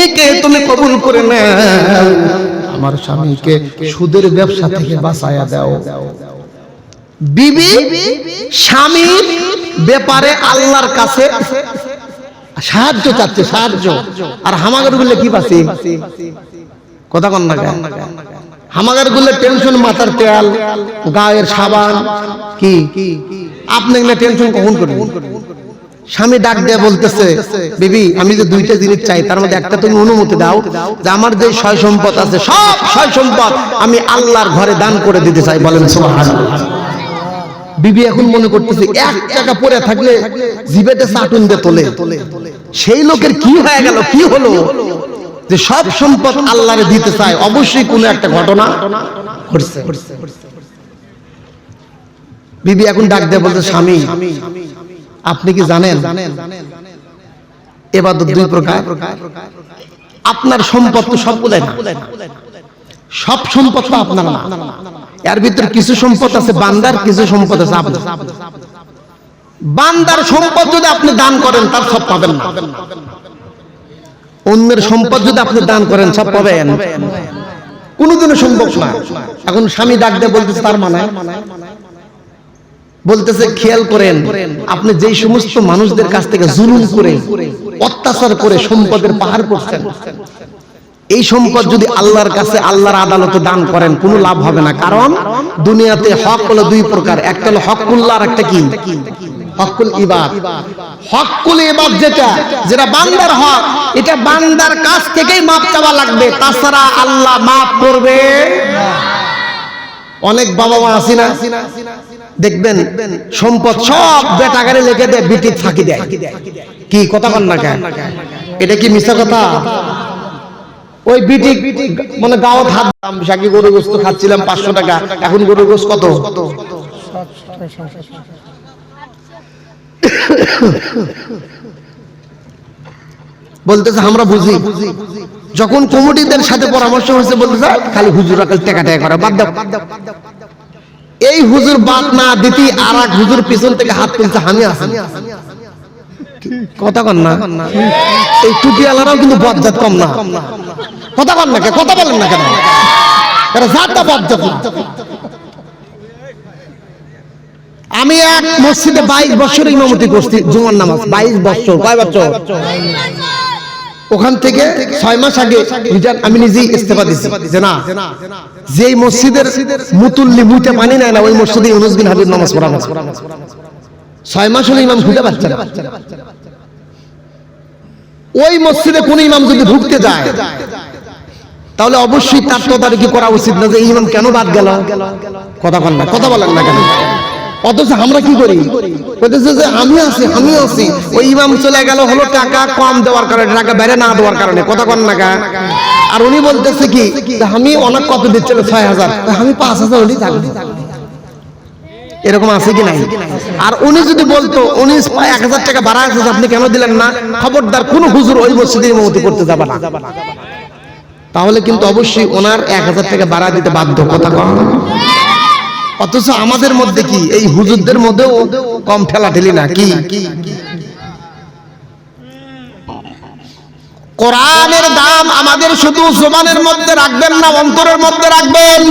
মেয়েকে তুমি কবুল করে নাও, আমার স্বামীকে সুদের ব্যবসা থেকে বাঁচায়া দাও। বিবি স্বামীর ব্যাপারে আল্লাহর কাছে সাহায্য চাচ্ছে, সাহায্য। আর হামাগার গুলো কি পাচ্ছে? কথা কন না কেন? হামাগার গুলো টেনশন, মাথার তেল, গায়ের সাবান, কি আপনি এগুলো টেনশন কখন করবেন? স্বামী ডাক দিয়ে বলতেছে, বিবি আমি যে দুইটা জিনিস চাই, তার মধ্যে একটা তুমি অনুমতি দাও যে আমার যে সয় সম্পদ আছে সব সয় সম্পদ আমি আল্লাহর ঘরে দান করে দিতে চাই। বলেন সুবহানাল্লাহ। বিবি এখন মনে করতেছে 1 টাকা পড়ে থাকলে জিভেতে চাটুন দিয়ে তোলে। সেই লোকের কি হয়ে গেল, কি হলো যে সব সম্পদ আল্লাহরে দিতে চায়? অবশ্যই কোনো একটা ঘটনা ঘটছে। বিবি এখন ডাক দিয়ে বলতে, স্বামী আপনি কি জানেন ইবাদত 2 প্রকার? আপনার সম্পদ তো সবগুলাই না, সব সম্পদ তো আপনার না। এর ভিতরে কিছু সম্পদ আছে বান্দার, কিছু সম্পদ আছে আপনার। বান্দার সম্পদ যদি আপনি দান করেন তার সব পাবেন না, অন্যের সম্পদ যদি আপনি দান করেন সব পাবেন, কোনোদিনও সম্ভব না। এখন স্বামী ডাক দিয়ে বলতেছে, তার মানে বলতেছে খেয়াল করেন, আপনি যেই সমস্ত মানুষদের কাছ থেকে জুলুম করে অত্যাচার করে সম্পদের পাহাড় করছেন, এই সম্পদ যদি আল্লাহর কাছে আল্লাহর আদালতে দান করেন কোনো লাভ হবে না। কারণ দুনিয়াতে হক হলো 2 প্রকার, একটা হলো হকুল্লাহ আর একটা কি হকুল ইবাদ। হকুল ইবাদ যেটা বান্দার হক, এটা বান্দার কাছ থেকেই মাপ চাওয়া লাগবে, তাছাড়া আল্লাহ মাপ করবে না। অনেক বাবা মা আছে না, দেখবেন সম্পদ সব বেটাগারে লিখে দেয়, বিটি ফাঁকি দেয়। কি কথা বল না কেন? এটা কি মিথ্যা কথা? ওই বিটি মানে গাওয়া হাত দাম, সাকি গরু গোস্ত খাচ্ছিলাম 500 টাকা, এখন গরু গোস্ত কত? বলতেছে আমরা বুঝি। যখন কমিটিদের সাথে পরামর্শ হয়েছে বলতেছে খালি হুজুর টাকা টাকা করে বাদ দাও। এই হুজুর বাদ না দিতি আর এক হুজুর পিছন থেকে হাত তুলছে, আমি আসি। কথা কন না? এই টুপিওয়ালারাও কিন্তু বজ্জাত কম না। কথা বলেন না কেন? কথা বলেন না কেন? জাতটা বজ্জাত না। আমি এক মসজিদে 22 বছর ইমামতি করছি, জুমার নামাজ 22 বছর। কয় বছর? ওখান থেকে 6 মাস আগে আমি নিজেই ইস্তেফা দিয়েছি যে না, যেই মসজিদের মুতুল্লি মুইতে পানি নেয় না ওই মসজিদে ইউনুস বিন হাবিব নামাজ পড়ানো। 6 মাস হলো ইমাম খুঁজে পাচ্ছে না। ওই মসজিদে কোন ইমাম যদি ঢুকতে যায় তাহলে অবশ্যই তার তদারকি করা উচিত না যে এই ইমাম কেন বাদ গেল। কথা বলেন না, কথা বলেন না কেন? অথচ আমরা কি করি, বলতেছে যে আমি আছি, ওই ইমাম চলে গেল হলো টাকা কম দেওয়ার কারণে, টাকা বেড়ে না দেওয়ার কারণে। কথা বলেন না কেন? আর উনি বলতেছে কি আমি অনেক কত দিচ্ছিল 6000, আমি 5000 হলেই থাকবো। এরকম আছে কি নাই? আর উনি যদি বলতো উনি 1000 টাকা বাড়া আছে, আপনি কেন দিলেন না, খবরদার কোন হুজুর ওই মসজিদে ইমামতি করতে যাবে না। তাহলে কিন্তু অবশ্যই ওনার 1000 টাকা বাড়া দিতে বাধ্য। কথা কম। অথচ আমাদের মধ্যে কি এই হুজুরদের মধ্যেও কম ঠেলাঠেলি না কি? কোরআনের দাম আমাদের শুধু জবানের মধ্যে রাখবেন না, অন্তরের মধ্যে রাখবেন।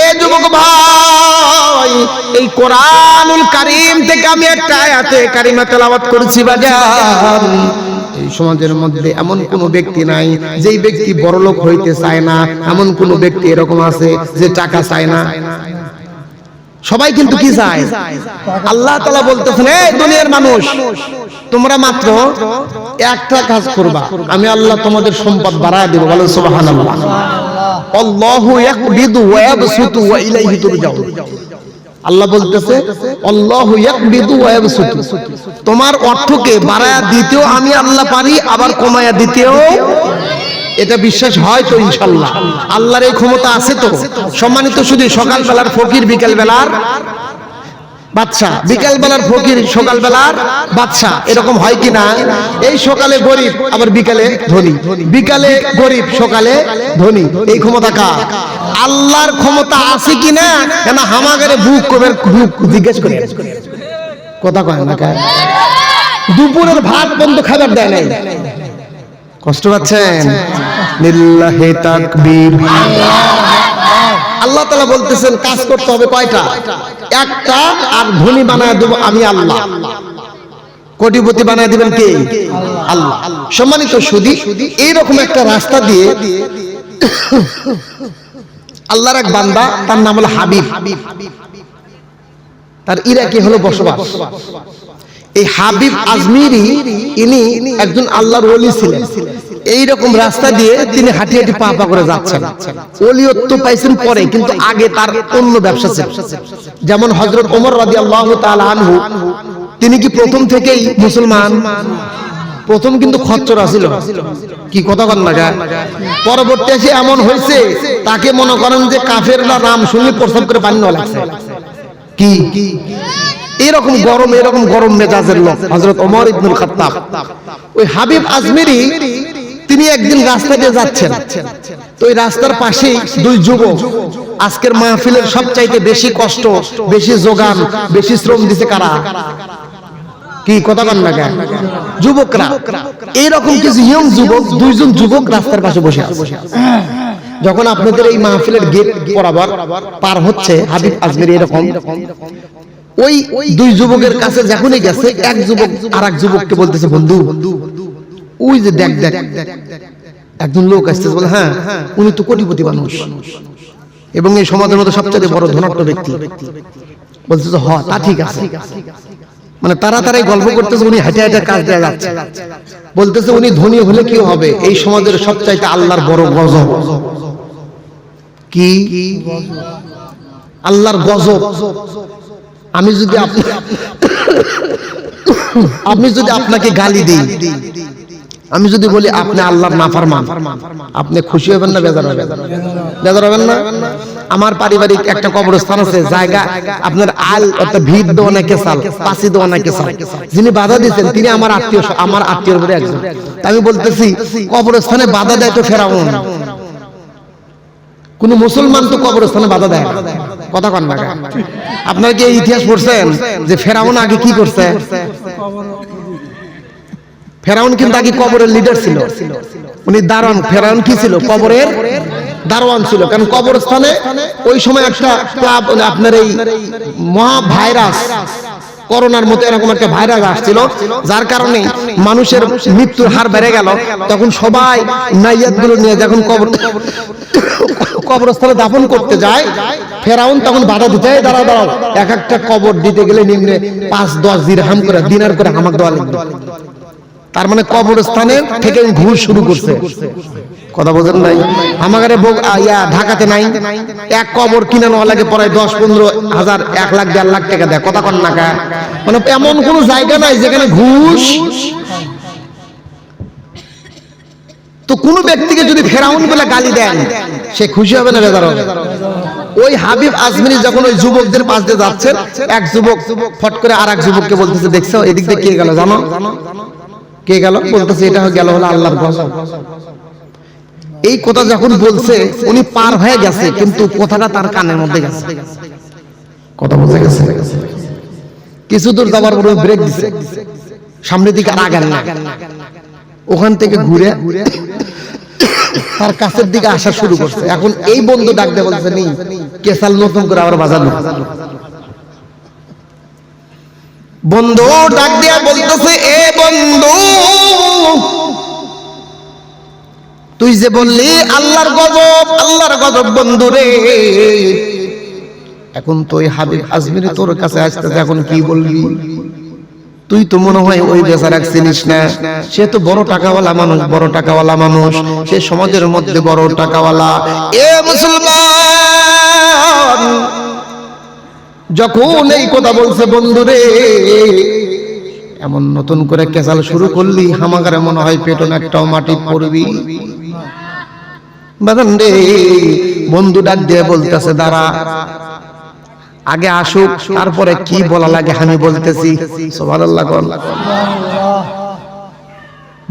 এ যুবক ভাই, এই কোরআনুল কারীম থেকে আমি একটা আয়াতে কারিমা তেলাওয়াত করেছি বাজান। এই সমাজের মধ্যে এমন কোন ব্যক্তি নাই যেই ব্যক্তি বড়লোক হইতে চায় না, এমন কোন ব্যক্তি এরকম আছে যে টাকা চায় না। সবাই কিন্তু কি চায়? আল্লাহ তাআলা বলতেছেন, এই দুনিয়ার মানুষ তোমরা মাত্র একটা কাজ করবা, আমি আল্লাহ তোমাদের সম্পদ বাড়ায় দেব। বলেন সুবহানাল্লাহ। আল্লাহু ইয়াকবিদু ওয়া ইয়াবসুতু ওয়া ইলাইহি তুরজাউন। আল্লাহ বলতেছে আল্লাহু ইয়াকবিদু ওয়া ইয়াবসুতু, তোমার অর্থকে বাড়ায়া দিতেও আমি আল্লাহ পারি, আবার কমায়া দিতেও। এটা বিশ্বাস হয় তো? ইনশাআল্লাহ আল্লাহর এই ক্ষমতা আছে তো। সম্মানিত শুধু সকাল বেলার ফকির, বিকেল বেলার বাদশা, বিকেল বেলার ফকির, সকাল বেলার বাদশা, এরকম হয় কি না? এই সকালে গরিব আবার বিকালে ধনী, বিকালে গরিব সকালে ধনী, এই ক্ষমতা কার? আল্লাহর ক্ষমতা আছে কি না? কেন হামাগারে বুক কবে বুক জিজ্ঞেস করে কথা কয় না? দুপুরের ভাত বন্ধ খাবার দেয় নাই, কষ্ট পাচ্ছেন? লিল্লাহি তাকবীর। আল্লাহ তাআলা বলতেছেন কাজ করতে হবে কয়টা? একটা, আর ধনী বানায় দেব আমি আল্লাহ। কোটিপতি বানায় দিবেন কে? আল্লাহ। সম্মানিত সুধী, এইরকম একটা রাস্তা দিয়ে আল্লাহর এক বান্দা, তার নাম হলো হাবিব, তার ইরাকে হলো বসবাস। এই হাবিব আজমিরি ইনি একজন আল্লাহর ওলি ছিলেন। এইরকম রাস্তা দিয়ে তিনি হাঁটি হাঁটি পা পা করে যাচ্ছেন। ওলিয়ত্ব পাইছেন পরে, কিন্তু আগে তার অন্য ব্যবসা ছিল। যেমন হযরত ওমর রাদিয়াল্লাহু তাআলা আনহু, তিনি কি প্রথম থেকেই মুসলমান? প্রথম কিন্তু খচ্চর ছিল। কি কথা বল না? পরবর্তী এসে এমন হয়েছে, তাকে মনে করেন যে কাফেররা নাম শুনলে প্রস্তাব করে পানি নেওয়া লাগছে। কি এরকম গরম মেজাজের লোক হযরত ওমর ইবনুল খাত্তাব। ওই হাবিব আজমিরি তিনি একদিন রাস্তা দিয়ে যাচ্ছেন, তো ওই রাস্তার পাশেই দুই যুবক, আজকের মাহফিলের সবচাইতে বেশি কষ্ট, বেশি যোগান, বেশি শ্রম দিছে কারা? কি কথা বল না? যুবকরা। এইরকম কিছু ইয়ং যুবক, দুইজন যুবক রাস্তার পাশে বসে আছে। যখন আপনাদের এই মাহফিলের গেট বরাবর পার হচ্ছে হাবিব আজমিরি, এরকম ওই দুই যুবকের কাছে যখনই গেছে, এক যুবক আরেক যুবককে বলতেছে, বন্ধু ওই যে দেখ দেখ একজন লোক আসতেছে, বলে হ্যাঁ উনি তো কোটিপতি মানুষ এবং এই সমাজের মধ্যে সবচেয়ে বড় ধনাঢ্য ব্যক্তি। বলতেছে হ তা ঠিক আছে। মানে তাড়াতাড়ি গল্প করতেছে, উনি হেঁটে হেঁটে কাজ দেয়া যাচ্ছে। বলতেছে উনি ধনী হলে কি হবে, এই সমাজের সবচাইতে আল্লাহর বড় গজব। কি আল্লাহর গজব? আমি যদি আপনাকে গালি দিই, আমি যদি বলি আপনি আল্লাহর নাফরমান, আপনি খুশি হবেন না বেজার হবেন? বেজার হবেন না? আমার পারিবারিক একটা কবরস্থান আছে, জায়গা আপনার আল অর্থাৎ ভিড় দেওয়া না কেসাল, পাশি দেওয়া না কেসাল, যিনি বাধা দিচ্ছেন তিনি আমার আত্মীয়র মধ্যে একজন। আমি বলতেছি কবরস্থানে বাধা দেয় তো ফেরাউন, কোন মুসলমান তো কবরস্থানে বাধা দেয় না। কথা কন না? আপনারা কি এই ইতিহাস পড়ছেন যে ফেরাউন আগে কি করছে? ফেরাউন কিন্তু আগে কবরের লিডার ছিল, উনি দারোয়ান। ফেরাউন কি ছিল? কবরের দারোয়ান ছিল। কারণ কবরস্থানে ওই সময় একটা আপনার এই মহা ভাইরাস, করোনার মতো এরকম একটা ভাইরাস আসছিল, যার কারণে মানুষের মৃত্যুর হার বেড়ে গেল। তখন সবাই নাইয়াতগুলো নিয়ে যখন কবরস্থানে দাফন করতে যায়, ফেরাউন তখন বাধা দিতে, দাঁড়াও দাঁড়াও, এক একটা কবর দিতে গেলে নিম্নে 5-10 দিরহাম করে, দিনার করে হামাক দেওয়া লাগবে। তার মানে কবরস্থানে থেকে ঘুষ শুরু করছে। কথা বোঝেন নাই? আমাদের ঢাকাতে নাই, এক কবর কিনে নেওয়া লাগে প্রায় 10-15 হাজার, 1 লাখ 1.5 লাখ টাকা দেয়। কথা কন না? মানে এমন কোন জায়গা নাই যেখানে ঘুষ। তো কোন ব্যক্তিকে যদি ফেরাউন বলে গালি দেন, সে খুশি হবে না বেজার হবে? ওই হাবিব আজমিরি যখন ওই যুবকদের পাশ দিয়ে যাচ্ছেন, এক যুবক ফট করে আরেক যুবককে বলতেছে, দেখছো এদিক দিয়ে কে গেল জানো? কে গেল? বলতেছে এটা গেল হলো আল্লাহর গজব। এই কথা যখন বলছে, উনি পার হয়ে গেছে, কিন্তু কথাটা তার কানের মধ্যে গেছে। কথা বুঝে গেছে? কিছু দূর যাবার পরে ব্রেক দিছে, সামনের দিকে আর আগান না। ওখান থেকে ঘুরে তার কাছের দিকে আসা শুরু করছে। এখন এই বন্ধু ডাক দিয়ে বলছে, নি কেসাল নতুন করে আবার বাজানো। বন্ধু ডাক দিয়া বলতেছে, এ বন্ধু তুই যে বললি আল্লাহর গজব, আল্লাহর গজব বন্ধু রে, এখন তো ওই হাবিব আজমিরি তোর কাছে আসতেছে, এখন কি বলবি? তুই তো মনে হয় ওই বেচারাক চিনিস না, সে তো বড় টাকাওয়ালা মানুষ, বড় টাকাওয়ালা মানুষ, সে সমাজের মধ্যে বড় টাকাওয়ালা। এ মুসলমান, যখন এই কথা বলছে বন্ধু রে, এমন নতুন করে কেসাল শুরু করলি, হামাগারে মনে হয় পেটন একটাও মাটি পড়বি। বাদান রে, বন্ধু ডাক দিয়ে বলতেছে, দাঁড়া আগে আসুক, তারপরে কি বলা লাগে আমি বলতেছি। সুবহানাল্লাহ।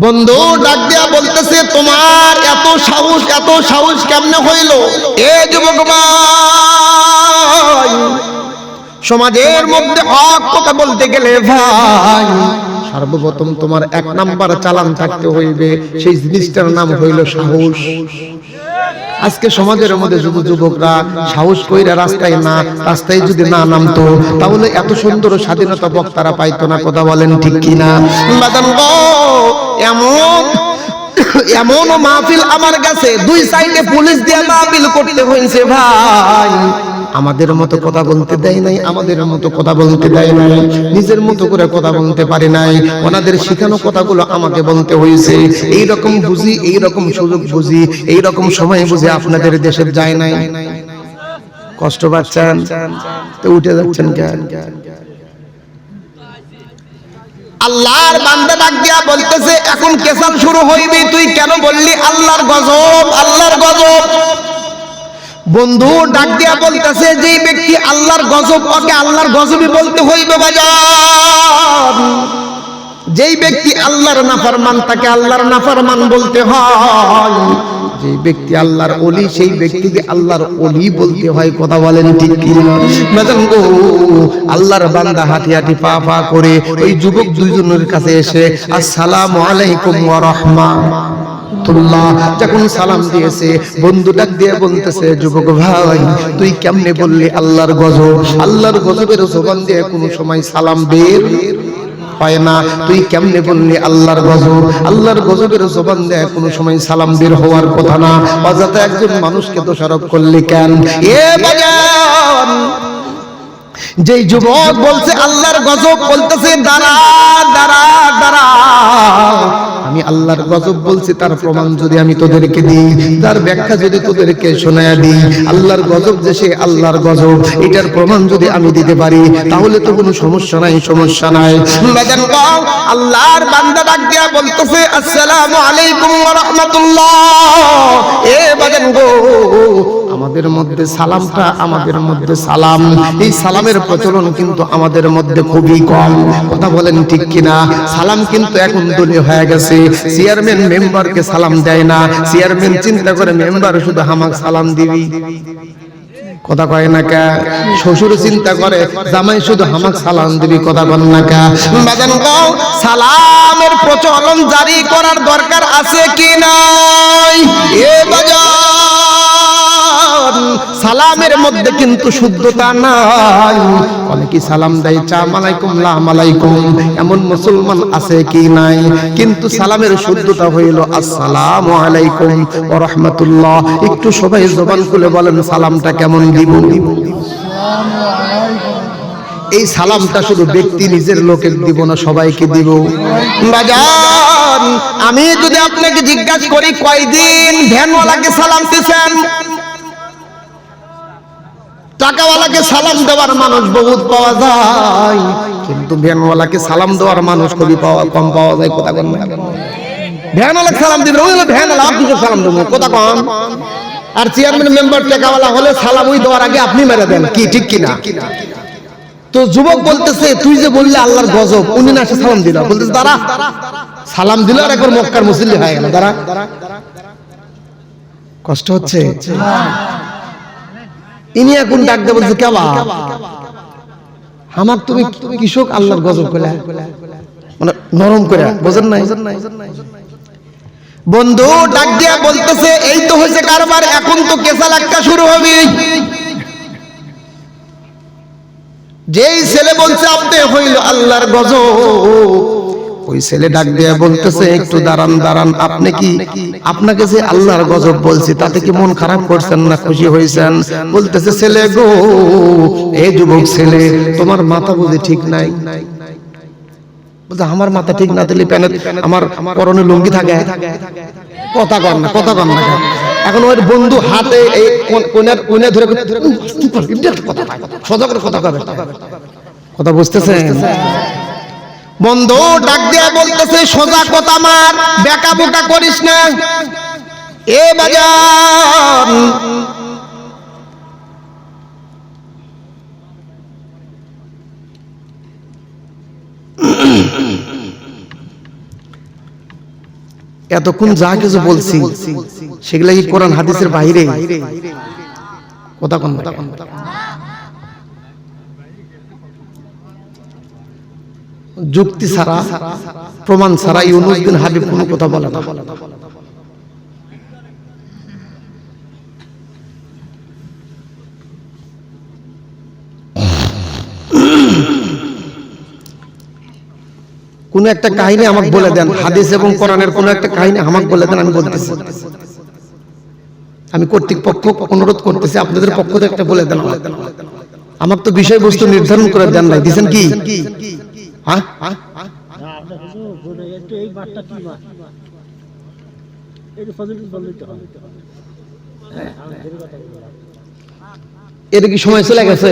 বন্ধু ডাক দিয়া বলতেছে, তোমার এত সাহস কেমনে হইল? এ যুবক ভাই, সমাজের মধ্যে হক কথা বলতে গেলে ভাই সর্বপ্রথম তোমার এক নাম্বার চালান থাকতে হইবে, সেই জিনিসটার নাম হইল সাহস। আজকে সমাজের মধ্যে যুবকরা সাহস কইরা রাস্তায় যদি না নামতো, তাহলে এত সুন্দর স্বাধীনতা বক্তারা পাইতো না। কথা বলেন ঠিক কিনা? এমন মাহফিল আমার কাছে দুই সাইডে পুলিশ দিয়ে মাহফিল করতে হয়েছে ভাই। আমাদের মতো কথা বলতে দেয় নাই, আমাদের মতো কথা বলতে দেয় নাই, নিজের মতো করে কথা বলতে পারি নাই। ওনাদের শেখানো কথাগুলো আমাকে বলতে হয়েছে। এই রকম বুঝি, এই রকম সুযোগ বুঝি, এই রকম সময় বুঝি আপনাদের দেশে যায় নাই। কষ্ট পাচ্ছেন তো উঠে যাচ্ছেন কেন? আল্লাহর বান্দা ডাক দিয়া বলতেছে, এখন কেসাল শুরু হইবে, তুই কেন বললি আল্লাহর গজব, আল্লাহর গজব? বন্ধু ডাক দিয়া বলতেছে, যে ব্যক্তি আল্লাহর গজব, ওকে আল্লাহর গজবই বলতে হইবে বাজার। যেই ব্যক্তি আল্লাহর নাফরমান, তাকে আল্লাহর নাফরমান বলতে হয়। যে ব্যক্তি আল্লাহর ওলি, সেই ব্যক্তিকে আল্লাহর ওলি বলতে হয়। কথা বলেন ঠিক কি না? আল্লাহর বান্দা হাঁটি হাঁটি পা পা করে ওই যুবক দুইজনের কাছে এসে আসসালামু আলাইকুম ওয়া রাহমাতুল্লাহ যখন সালাম দিয়েছে, বন্ধু ডাক দিয়ে বলতেছে, যুবক ভাই তুই কেমনে বললি আল্লাহর গজব? আল্লাহর গজবের জবান দিয়ে কোনো সময় সালাম বের হয় না। তুই কেমনে বললি আল্লাহর গজব? আল্লাহর গজবের জবান দেয় কোনো সময় সালাম বের হওয়ার কথা না। অযথা একজন মানুষকে দোষারোপ করলি কেন? এ বাজান, যেই যুবক বলছে আল্লাহর গজব, বলতেছে দাঁড়া দাঁড়া দাঁড়া, আমি আল্লাহর গজব বলছি, তার প্রমাণ যদি আমি তোদেরকে দিই, তার ব্যাখ্যা যদি তোদেরকে শোনায়া দিই, আল্লাহর গজব যে সে আল্লাহর গজব, এটার প্রমাণ যদি আমি দিতে পারি, তাহলে তো কোনো সমস্যা নাই, সমস্যা নাই। আল্লাহর বান্দা ডাক দিয়া বলতেছে, আসসালামু আলাইকুম ওয়া রাহমাতুল্লাহ। এ বাজান গো, আমাদের মধ্যে সালামটা, আমাদের মধ্যে সালাম, এই সালামের প্রচলন কিন্তু আমাদের মধ্যে খুবই কম। কথা বলেন ঠিক কিনা? সালাম কিন্তু এখন দলীয় হয়ে গেছে। চেয়ারম্যান মেম্বারকে সালাম দেয় না। চেয়ারম্যান চিন্তা করে মেম্বার শুধু আমাকে সালাম দিবি। কথা কয় না কা? শ্বশুর চিন্তা করে জামাই শুধু আমাকে সালাম দিবি। কথা বল না কা? বাজান গো, সালামের প্রচলন জারি করার দরকার আছে কি নাই? এ বাজান, সালামের মধ্যে কিন্তু শুদ্ধতা নাই। অনেকে সালাম দেয় চা মালাইকুম লা মালাইকুম, এমন মুসলমান আছে কি নাই? কিন্তু সালামের শুদ্ধতা হইল আসসালামু আলাইকুম ওয়া রাহমাতুল্লাহ। একটু সবাই জবান খুলে বলেন সালামটা কেমন দিব? এই সালামটা শুধু ব্যক্তি নিজের লোকে দিব না, সবাইকে দিব। বাজান, আমি যদি আপনাকে জিজ্ঞাসা করি কয়দিন ভ্যানওয়ালাকে সালাম দিয়েছেন? টাকাওয়ালাকে সালাম দেওয়ার মানুষ বহুত পাওয়া যায়, কিন্তু ভ্যানওয়ালাকে সালাম দেওয়ার মানুষ খুবই কম পাওয়া যায়। কথা কন না? ভ্যানওয়ালাকে সালাম দিবেন, ওই হলো ভ্যানওয়ালা, আপনাকে সালাম দেবো। কথা কন? আর চেয়ারম্যান মেম্বার টাকাওয়ালা হলে সালাম ওই দেওয়ার আগে আপনি মেরে দেন। কি ঠিক কিনা? তো যুবক বলতেছে, তুই যে বললি আল্লাহর গজব, উনি না এসে সালাম দিল। বলতেছে দাঁড়া, সালাম দিল আর একবার মক্কার মুসল্লি হয়ে গেল। দাঁড়া, কষ্ট হচ্ছে? ইনি এখন ডাক দিয়ে বলছে, কেবা আমার তুমি কৃষক আল্লাহর গজব করে, মানে নরম করে, বোঝেন নাই? বন্ধু ডাক দিয়া বলতেছে, এই তো হয়েছে কারবার, এখন তো কেসাল একটা শুরু হবে। যেই ছেলে বলছে আপনি হইল আল্লাহর গজব, ওই ছেলে ডাক দিয়া বলতেছে, একটু দাঁড়ান দাঁড়ান, আপনি কি, আপনাকে যে আল্লাহর গজব বলছি তাতে কি মন খারাপ করছেন না খুশি হয়েছেন? বলতেছে, ছেলে গো, এই যুবক ছেলে, তোমার মাথা বুঝি ঠিক নাই? বলতে আমার মাথা ঠিক না দিলে আমার পরনে লুঙ্গি থাকে। কথা কর না, কথা কর না। এখন ওর বন্ধু হাতে এই কোণে ধরে সোজা করে কথা কবে, কথা বুঝতেছেন? বন্ধু ডাক দিয়া বলতেছে, সোজা কথা মার, বেকা বোকা করিস না। এ বাজান, এতক্ষণ যা কিছু বলছি সেগুলা কি কোরআন হাদিসের বাইরে? কথা কোন? যুক্তি ছাড়া, প্রমাণ ছাড়া ইউনূস বিন হাবিব কোনো কথা বলে না। কোন একটা কাহিনী আমাকে বলে দেন, হাদিস এবং কোরআনের কোন একটা কাহিনী আমাকে বলে দেন, আমি বলতেছি। আমি কর্তৃপক্ষ অনুরোধ করতেছি, আপনাদের পক্ষ থেকে একটা বলে দেন। আমার তো বিষয়বস্তু নির্ধারণ করে দেন নাই, দিছেন কি? হ্যাঁ, এটা কি সময় চলে গেছে?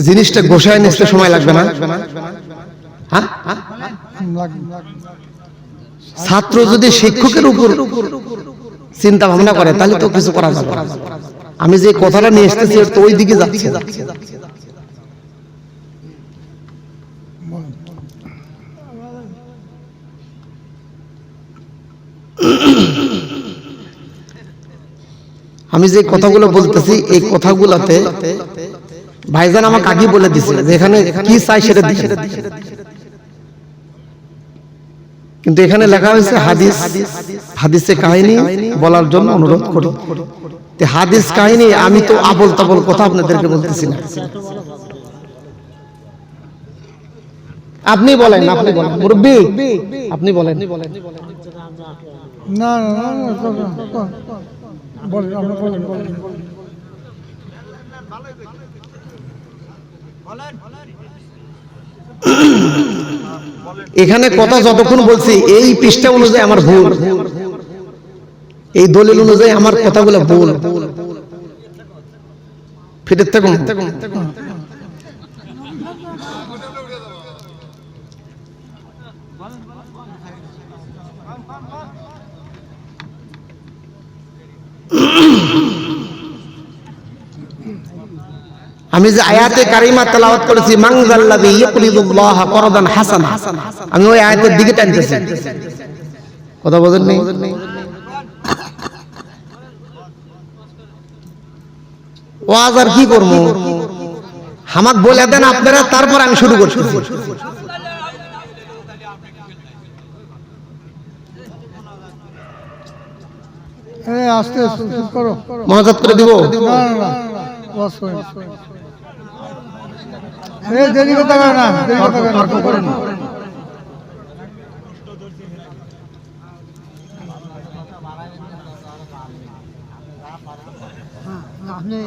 জিনিসটা গোসায় নিতে সময় লাগবে না? হ্যাঁ, ছাত্র যদি শিক্ষকের উপর চিন্তা ভাবনা করে তাহলে তো কিছু করা যাবে না। আমি যে কথাটা নিয়ে এসেছি তো ওই দিকে যাচ্ছে। আমি যে কথাগুলো বলতেছি এই কথাগুলোতে ভাইজান আমাকে আগে বলে দিছে যে এখানে কি চাই সেটা দিছে, কিন্তু এখানে লেখা হয়েছে হাদিস, হাদিসে কাহিনী বলার জন্য অনুরোধ করি। হাদিস কাহিনী আমি তো আবল তাবল কথা আপনাদেরকে বলতেছি না। আপনি বলেন, আপনি বলেন মুরব্বি, আপনি বলেন। না না বলেন, আমরা বলেন বলেন। এখানে কথা যতক্ষণ বলছি এই পৃষ্ঠা অনুযায়ী আমার ভুল, এই দলিল অনুযায়ী আমার কথাগুলো ভুল। ফিরে থাকুন। আমি যে আয়াতে কারিমা তেলাওয়াত করেছি মান যাল্লাযী ইউকরিদুল্লাহ করদান হাসানা, আমি ওই আয়াতের দিকে টানতেছি। কথা বলেন নাই? ওয়াজ আর কি করব? আমাকে বলে দেন আপনারা, তারপর আমি শুরু করতেছি। আস্তে আস্তে করো, মনোযোগ করে দিব। না না ওয়াজ করেন, দেরি কথা করেন না, দেরি কথা করেন না। আপনি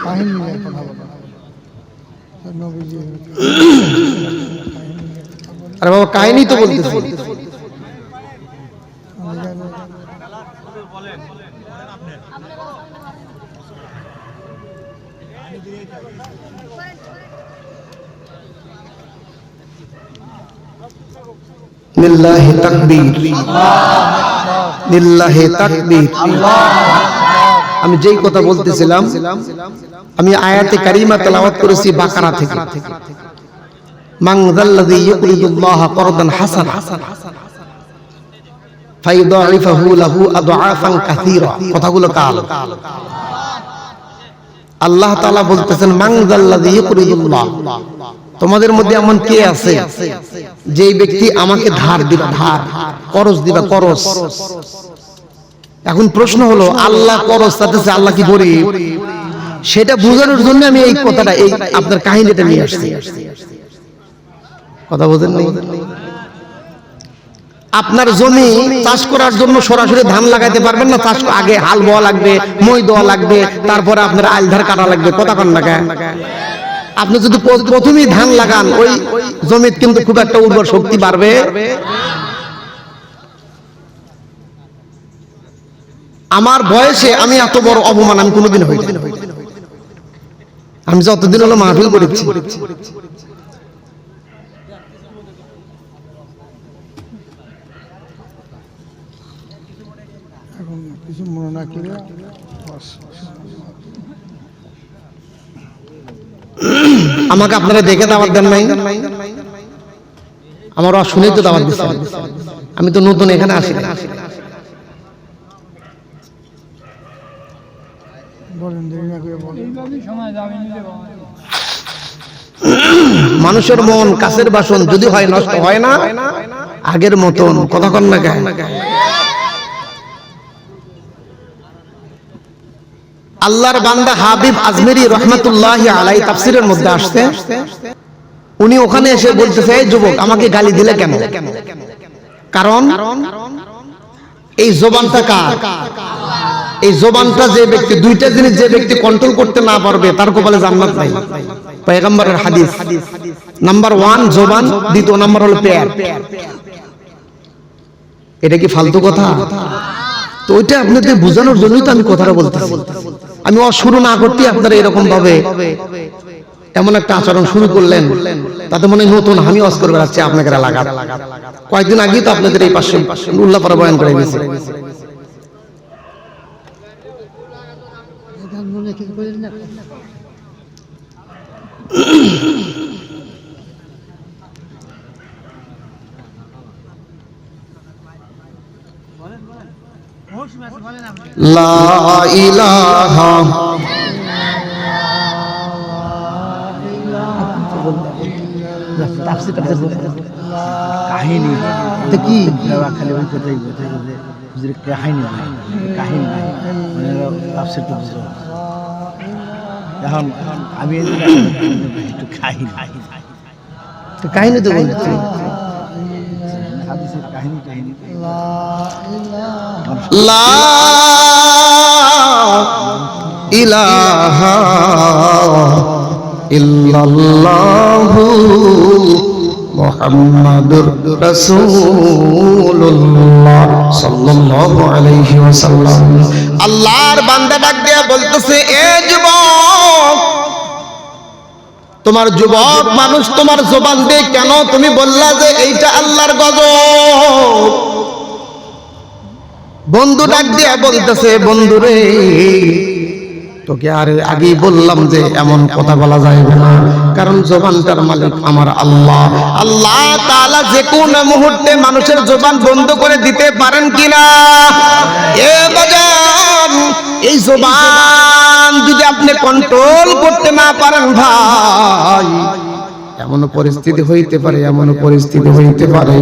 কাহিনী নিয়ে কথা বলেন। আরে বাবা কাহিনী তো বলতেছি। লিল্লাহি তাকবীর, লিল্লাহি তাকবীর। আমি যেই কথা বলতেছিলাম, আমি আয়াতে কারিমা তেলাওয়াত করেছি বাকারা থেকে। মান যাল্লাযী ইউকরিদুল্লাহ করদান হাসানা ফায়ুদাইফাহু লাহু আদআফান কাসীরা। কথাগুলো কাল আল্লাহ তাআলা বলতেছেন মান যাল্লাযী ইউকরিদুল্লাহ, তোমাদের মধ্যে এমন কে আছে যেই ব্যক্তি আমাকে ধার দিবা, ধার করজ দিবা, করজ। এখন প্রশ্ন হলো আল্লাহ করজ চাইতেছে, আল্লাহ কি গরিব? সেটা বোঝানোর জন্য আমি এই কথাটা, এই আপনার কাহিনীটা নিয়ে আসছি। কথা বোঝেন নাই? আপনার জমি চাষ করার জন্য সরাসরি ধান লাগাইতে পারবেন না, চাষ আগে হাল বোয়া লাগবে, মই দেওয়া লাগবে, তারপরে আপনার আইল ধার কাটা লাগবে। কথা কন না কেন? আপনি যদি প্রথমেই ধান লাগান ওই জমিতে কিন্তু খুব একটা উর্বর শক্তি বাড়বে। আমার বয়সে আমি এত বড় অপমান আমি কোনোদিন হইনি। আমি যতদিন হলো মাহফিল করেছি, এখন কিছু মনে না করে আমাকে আপনারা দেখে দাওয়াত দেন নাই, আমার শুনেই তো দাওয়াত দিচ্ছেন। আমি তো নতুন এখানে আসি বলেন দেরি না করে বলেন। মানুষের মন কাছের বাসন যদি হয় নষ্ট হয় না আগের মতন কথা কন না কেন আল্লাহর বান্দা হাবিব আজমেরি রহমাতুল্লাহি আলাইহি তাফসীরের মধ্যে আসছে উনি ওখানে এসে বলতেছে এই যুবক আমাকে গালি দিলে কেন কারণ এই জবানটা কার এই জবানটা যে ব্যক্তি দুইটা জিনিস যে ব্যক্তি কন্ট্রোল করতে না পারবে তার কপালে জান্নাত নাই পয়গম্বরের হাদিস নাম্বার 1 জবান দ্বিতীয় নাম্বার হলো পেট এটা কি ফালতু কথা তো ওইটা আপনাদের বোঝানোর জন্যই তো আমি কথাটা বলতেছি আমি শুরু না করতে আপনারা এরকম ভাবে এমন একটা আচরণ শুরু করলেন তাতে মনে নতুন আমি ওয়াজ করে বেড়াচ্ছি আপনাকে লাগা কয়েকদিন আগেই তো আপনাদের এই পাশে উল্লাপাড়া বয়ান করে গেছে লা ইলাহা কাহিনী কি খালি ওই কথাই কাহিনী কাহিনী মানে তাফসীর তো বুঝো এখন আমি একটু কাহিনী কাহিনী তো বলছি হাদিসের কাহিনী কাহিনী লা ইলাহা ইল্লাল্লাহু মুহাম্মাদুর রাসূলুল্লাহ সাল্লাল্লাহু আলাইহি ওয়াসাল্লাম আল্লাহর বান্দা ডাক দিয়া বলতেছে এ যুবক তোমার যুবক মানুষ তোমার জবান দিয়ে কেন তুমি বললা যে এইটা আল্লাহর গজব বন্ধু ডাক দিয়া বলতেছে বন্ধুরে তোকে আর আগেই বললাম যে এমন কথা বলা যাবে না কারণ জবানটার মালিক আমার আল্লাহ আল্লাহ তাআলা যে কোন মুহূর্তে মানুষের জবান বন্ধ করে দিতে পারেন কিনা এ বাজান এই জবান যদি আপনি কন্ট্রোল করতে না পারেন ভাই এমন পরিস্থিতি হইতে পারে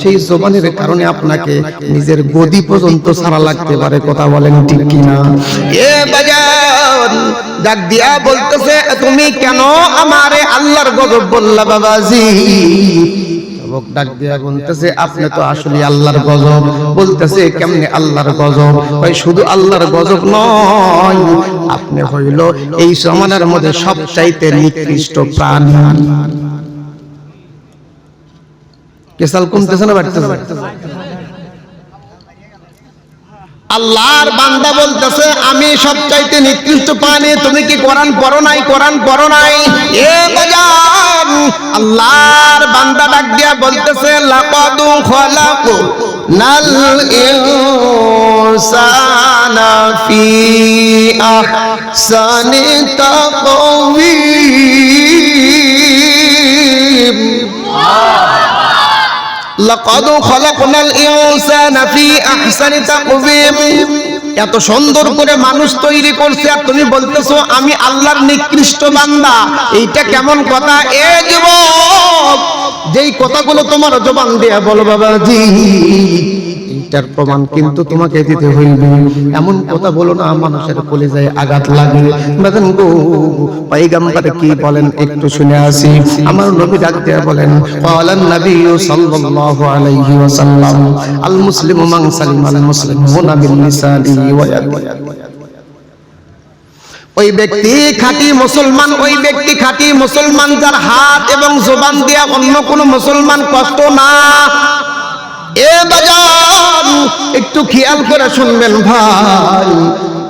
সেই জবানের কারণে আপনাকে নিজের গদি পর্যন্ত ছাড়া লাগতে পারে কথা বলেন ঠিক কিনা এ বাজান ডাক দিয়া বলতেছে তুমি কেন আমারে আল্লাহর গজব বললা বাবাজি যুবক ডাক দিয়া বলতেছে আপনি তো আসলে আল্লাহর গজব বলতেছে কেমনে আল্লাহর গজব ভাই শুধু আল্লাহর গজব নয় আপনি হইল এই জমানার মধ্যে সবচাইতে নিকৃষ্ট প্রাণী কেসাল কমতেছে না বাড়তেছে আল্লাহর বান্দা বলতেছে আমি সবচাইতে নিকৃষ্ট প্রাণী তুমি কি কোরআন পড়ো নাই এ বাজান আল্লাহর বান্দা ডাক দিয়া বলতেছে লাকাদ খালাকনাল ইনসানা ফি আহসানি তাকওয়িম লাকাদ খালাকনাল ইনসানা ফি আহসানি তাকওয়িম এত সুন্দর করে মানুষ তৈরি করছে আর তুমি বলতেছো আমি আল্লাহর নিকৃষ্ট বান্দা এইটা কেমন কথা এ যুবক যেই কথাগুলো তোমার জবান দিয়ে বলো বাবাজি এইটার প্রমাণ কিন্তু তোমাকে দিতে হইবে এমন কথা বলো না মানুষের কলিজায় আঘাত লাগে বাজান গো পয়গম্বর কি বলেন একটু শুনে আসি আমার নবী ডাক দিয়ে বলেন ক্বালান নবী সাল্লাল্লাহু আলাইহি ওয়াসাল্লাম আল মুসলিমু মান সালিমাল মুসলিমুনা মিন লিসানিহি ওয়া ইয়াদিহি ওই ব্যক্তি খাঁটি মুসলমান যার হাত এবং জবান দিয়া অন্য কোন মুসলমান কষ্ট না এ বাজান একটু খেয়াল করে শুনবেন ভাই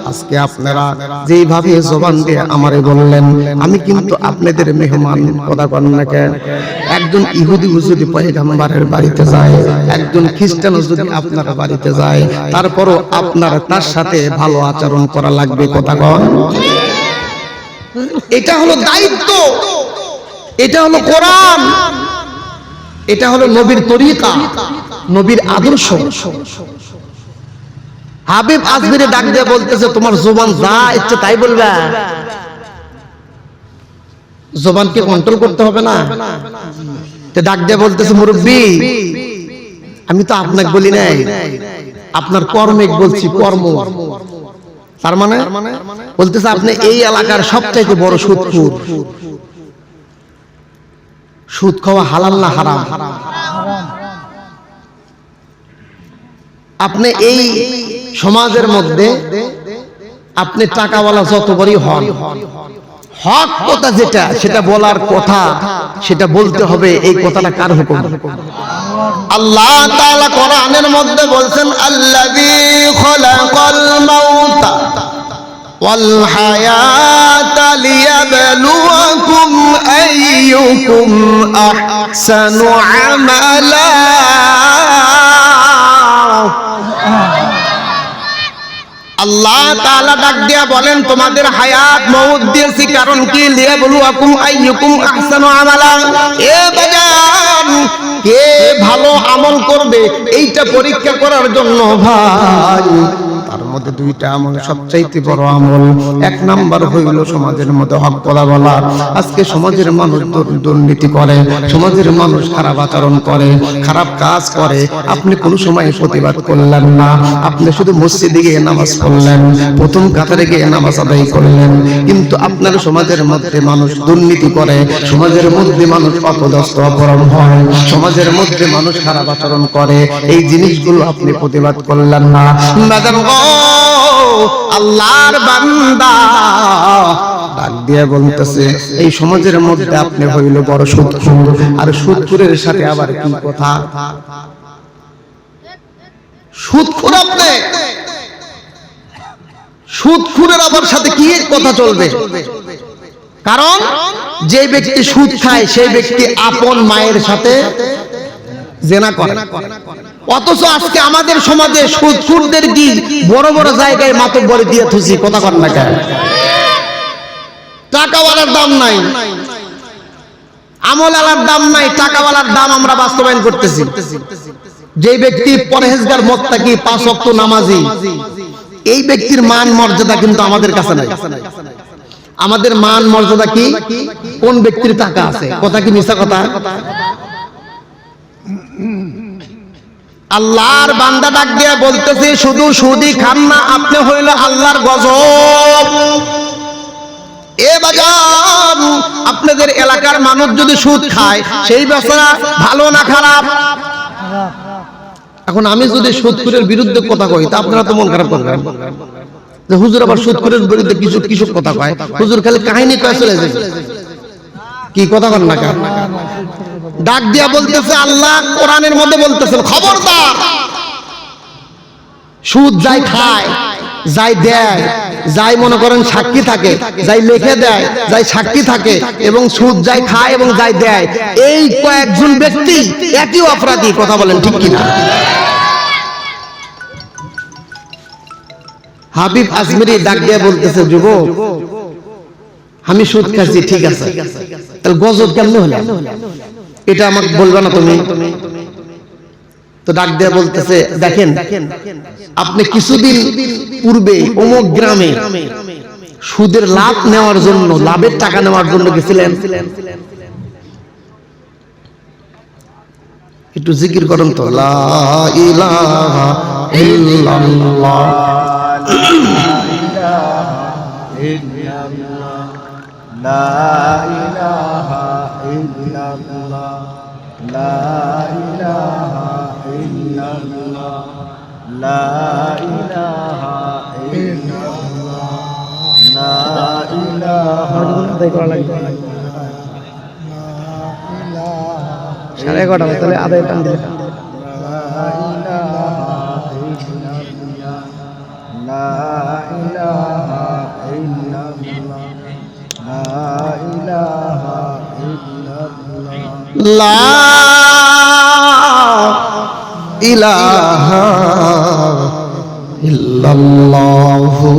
আজকে আপনারা যেইভাবে জবান দিয়ে আমারে বললেন আমি কিন্তু আপনাদের মেহমান কথা বলেন না কেন একজন ইহুদি যদি পয়গম্বরের বাড়িতে যায় একজন খ্রিস্টান যদি আপনার বাড়িতে যায় তারপরও আপনারা তার সাথে ভালো আচরণ করা লাগবে কথা বলেন এটা হলো দায়িত্ব এটা হলো কোরআন এটা হলো নবীর তরিকা নবীর আদর্শ। হাবিব আজমিরে ডাক দিয়ে বলতেছে তোমার জবান যা ইচ্ছে তাই বলবা, জবানকে কন্ট্রোল করতে হবে না? ডাক দিয়ে বলতেছে মুরব্বী আমি তো আপনাকে বলি নাই, আপনার কর্মে বলছি, কর্ম। তার মানে বলতেছে আপনি এই এলাকার সবচাইতে বড় সুদখোর। সুদ খাওয়া হালাল না হারাম? আপনি এই সমাজের মধ্যে আপনি টাকাওয়ালা যত বড়ই হন, হক কথা যেটা সেটা বলার কথা সেটা বলতে হবে। এই কথাটা কার হুকুম? আল্লাহ তাআলা কোরআনের মধ্যে বলছেন আল্লাযী খালাকাল মাউতা ওয়াল হায়াতা লিয়াবলুয়াকুম আইয়ুকুম আহসানু আমালা। আল্লাহ তাআলা ডাক দিয়া বলেন তোমাদের হায়াত মউত দিয়েছি কারণ কি? লিয়াবলুয়াকুম আইয়ুকুম আহসানু আমালা। এ বাজান কে ভালো আমল করবে এইটা পরীক্ষা করার জন্য ভাই। তার মধ্যে দুইটা আমল সবচাইতে বড় আমল। এক নাম্বার হইল সমাজের মধ্যে হক কথা বলা। আজকে সমাজের মানুষ দুর্নীতি করে, সমাজের মানুষ খারাপ আচরণ করে, খারাপ কাজ করে। আপনি কোনো সময় প্রতিবাদ করলেন না, আপনি শুধু মসজিদে গিয়ে নামাজ পড়লেন, প্রথম কাতারে গিয়ে নামাজ আদায় করলেন, কিন্তু আপনার সমাজের মধ্যে মানুষ দুর্নীতি করে, সমাজের মধ্যে মানুষ অপদস্থ অপরাধ হয়, সমাজের মধ্যে মানুষ খারাপ আচরণ করে। এই জিনিসগুলো আপনি প্রতিবাদ করলেন না। আল্লাহর বান্দা ডাক দিয়ে বলতেছে এই সমাজের মধ্যে আপনি হইল বড় সুদখোর। আর সুদখোরের সাথে আবার কি কথা? সুদখোর আপনি, সুদখোরের আবার সাথে কি কথা চলবে? কারণ যে ব্যক্তি সুদ খায় সেই ব্যক্তি আপন মায়ের সাথে জেনা করে। অথচ আজকে আমাদের সমাজে সুদখোরদের কি বড় বড় জায়গায় মাতব্বরি দিয়ে থুসি, কথা কর না কেন? টাকাওয়ালার দাম নাই, আমলওয়ালার দাম নাই, টাকাওয়ালার দাম আমরা বাস্তবায়ন করতেছি। যে ব্যক্তি পরহেজগার মুত্তাকি পাঁচ ওয়াক্ত নামাজি, এই ব্যক্তির মান মর্যাদা কিন্তু আমাদের কাছে নাই। আমাদের মান মর্যাদা কি? কোন ব্যক্তির টাকা আছে? কথা কি মিছা কথা? আল্লাহর বান্দা ডাক দিয়ে বলতেছে শুধু সুদই খান না, আপনি হইল আল্লাহর গজব। এ বাজান আপনাদের এলাকার মানুষ যদি সুদ খায় সেই বেচারা ভালো না খারাপ? এখন আমি যদি সুদখোরের বিরুদ্ধে কথা কই তা আপনারা তো মন খারাপ করবেন যে হুজুর আবার সুদখোরের বিরুদ্ধে কিছু কিছু কথা কয়। হুজুর খালি কাহিনী কয়ে চলে যায়, কি কথা কন না কেন? ডাক দিয়া বলতেছে আল্লাহ কোরআনের মধ্যে বলতেছেন খবরদার, সুদ যাই খায়, যাই দেয়, যাই মনে করেন সাক্ষী থাকে, যাই লিখে দেয়, যাই সাক্ষী থাকে, এবং সুদ যাই খায় এবং যাই দেয়, এই কয়েকজন ব্যক্তি একই অপরাধী। কথা বলেন ঠিক কিনা? হাবিব আজমিরি ডাক দিয়ে বলতেছে যুবক আমি সুদ খাচ্ছি, ঠিক আছে, তাহলে গজব কেমনে হলো এটা আমাকে বলবে না তুমি? তো ডাক দিয়ে বলতেছে দেখেন আপনি কিছুদিন পূর্বে অমুক গ্রামে সুদের লাভ নেওয়ার জন্য, লাভের টাকা নেওয়ার জন্য গেছিলেন, একটু জিকির করেন তো, লা ইলাহা ইল্লাল্লাহ লা ইলাহা ইল্লাল্লাহ, লা ইলাহা ইল্লাল্লাহ, লা ইলাহা ইল্লাল্লাহ, লা ইলাহা ইল্লাল্লাহ। 11:30 তাহলে আদায় টান দিলে লা ইলাহা ইল্লাল্লাহ, লা ইলাহা ইল্লাল্লাহ, লা ইলাহা ইল্লাল্লাহ, লা ইলাহা ইল্লাল্লাহু